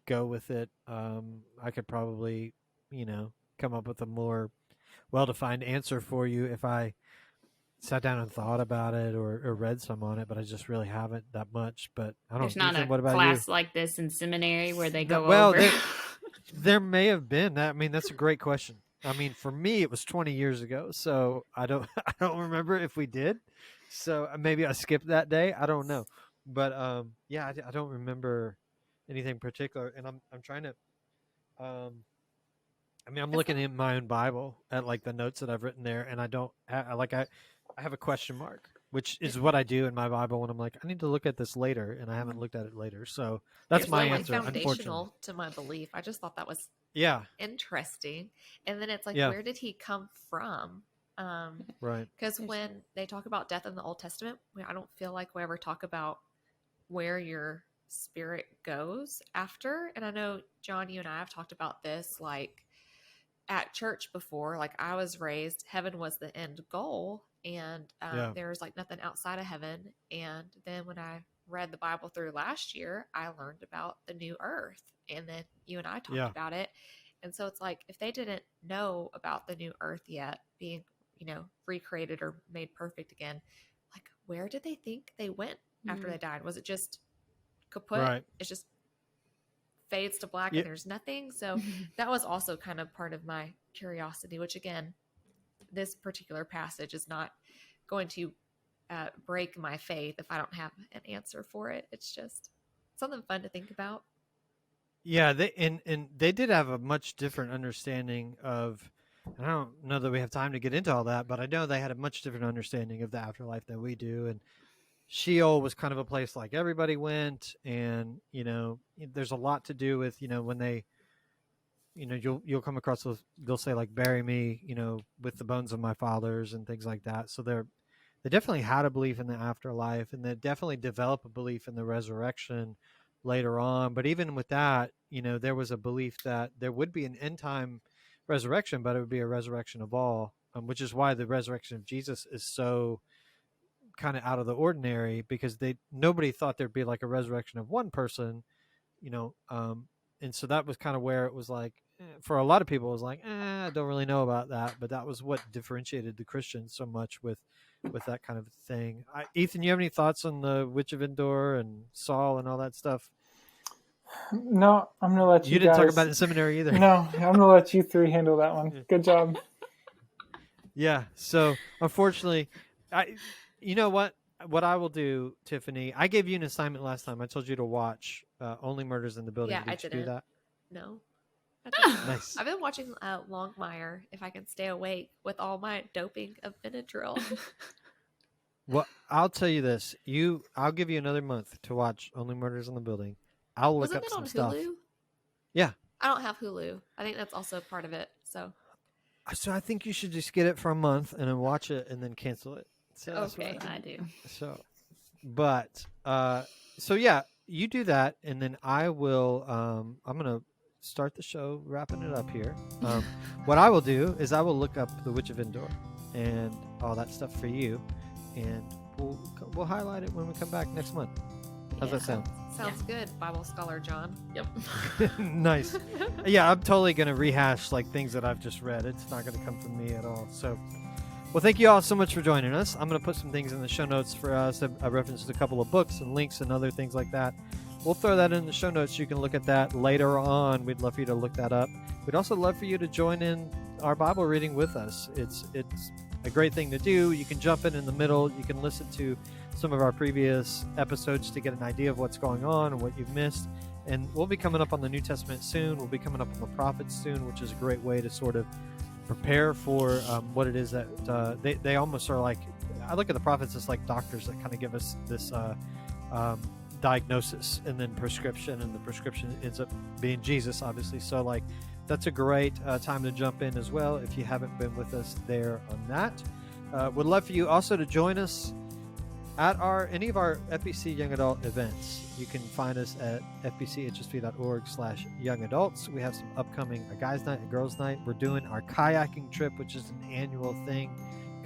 go with it. I could probably, come up with a more well-defined answer for you if I sat down and thought about it or read some on it, but I just really haven't that much. But I don't There's know. not Ethan, a what about class you? like this in seminary where they go Well, over. there may have been. I mean, that's a great question. I mean, for me, it was 20 years ago, so I don't I don't remember if we did. So maybe I skipped that day. I don't know, but yeah, I don't remember anything particular, and I'm trying to. I mean, I'm looking in my own Bible at like the notes that I've written there, and I don't I have a question mark, which is what I do in my Bible when I'm like, I need to look at this later, and I haven't looked at it later. So that's It's my not, like, answer. Unfortunately, foundational to my belief. I just thought that was yeah, interesting. And then it's like, Yeah. where did he come from? right, Because when they talk about death in the Old Testament, I don't feel like we ever talk about where your spirit goes after. And I know, John, you and I have talked about this like at church before. Like, I was raised, heaven was the end goal, and Yeah. there's like nothing outside of heaven. And then when I read the Bible through last year, I learned about the new earth. And then you and I talked Yeah. about it. And so it's like, if they didn't know about the new earth yet being, recreated or made perfect again, like, where did they think they went after they died? Was it just kaput? Right. It's just fades to black Yeah. and there's nothing. So that was also kind of part of my curiosity, which again, this particular passage is not going to break my faith if I don't have an answer for it. It's just something fun to think about. Yeah, they did have a much different understanding of. I don't know that we have time to get into all that, but I know they had a much different understanding of the afterlife than we do. And Sheol was kind of a place like everybody went, and there's a lot to do with when they, you'll come across they'll say like bury me, with the bones of my fathers and things like that. So they definitely had a belief in the afterlife, and they definitely developed a belief in the resurrection later on. But even with that, there was a belief that there would be an end time resurrection, but it would be a resurrection of all, which is why the resurrection of Jesus is so kind of out of the ordinary, because nobody thought there'd be like a resurrection of one person, and so that was kind of where it was like, for a lot of people, it was like, I don't really know about that. But that was what differentiated the Christians so much with that kind of thing. Ethan, you have any thoughts on the Witch of Endor and Saul and all that stuff? No, I'm gonna let you. You didn't guys... talk about it in seminary either. No, I'm gonna let you three handle that one. Good job. Yeah. So unfortunately, you know what I will do, Tiffany? I gave you an assignment last time. I told you to watch Only Murders in the Building. Yeah, Did I you didn't. do that? No. Nice. I've been watching Longmire if I can stay awake with all my doping of Benadryl. Well, I'll tell you this. I'll give you another month to watch Only Murders in the Building. I'll look Wasn't up it some on stuff. Hulu? Yeah. I don't have Hulu. I think that's also part of it. So I think you should just get it for a month and then watch it and then cancel it. So that's what okay, I do. So yeah, you do that, and then I will. I'm gonna start the show, wrapping it up here. What I will do is I will look up the Witch of Endor and all that stuff for you, and we'll highlight it when we come back next month. How's that sound? Sounds good, Bible scholar John. Yep. Nice. Yeah, I'm totally gonna rehash like things that I've just read. It's not gonna come from me at all. So, well, thank you all so much for joining us. I'm gonna put some things in the show notes for us. I referenced a couple of books and links and other things like that. We'll throw that in the show notes. You can look at that later on. We'd love for you to look that up. We'd also love for you to join in our Bible reading with us. It's a great thing to do. You can jump in the middle. You can listen to some of our previous episodes to get an idea of what's going on and what you've missed. And we'll be coming up on the New Testament soon. We'll be coming up on the prophets soon, which is a great way to sort of prepare for what it is that they almost are like. I look at the prophets as like doctors that kind of give us this diagnosis and then prescription, and the prescription ends up being Jesus, obviously. So like that's a great time to jump in as well if you haven't been with us there on that. Would love for you also to join us at any of our FBC Young Adult events. You can find us at fbchsv.org/youngadults. We have some upcoming a guys night, a girls night. We're doing our kayaking trip, which is an annual thing,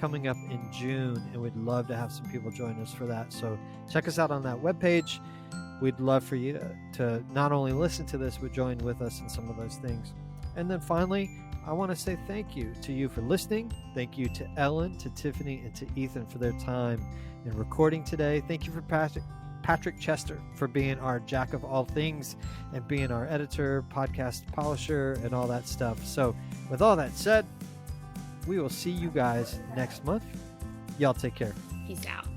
coming up in June, and we'd love to have some people join us for that. So check us out on that webpage. We'd love for you to not only listen to this, but join with us in some of those things. And then finally, I want to say thank you to you for listening. Thank you to Ellyn, to Tiffany, and to Ethan for their time in recording today. Thank you for Patrick Chester for being our jack of all things and being our editor, podcast polisher, and all that stuff. So with all that said, we will see you guys next month. Y'all take care. Peace out.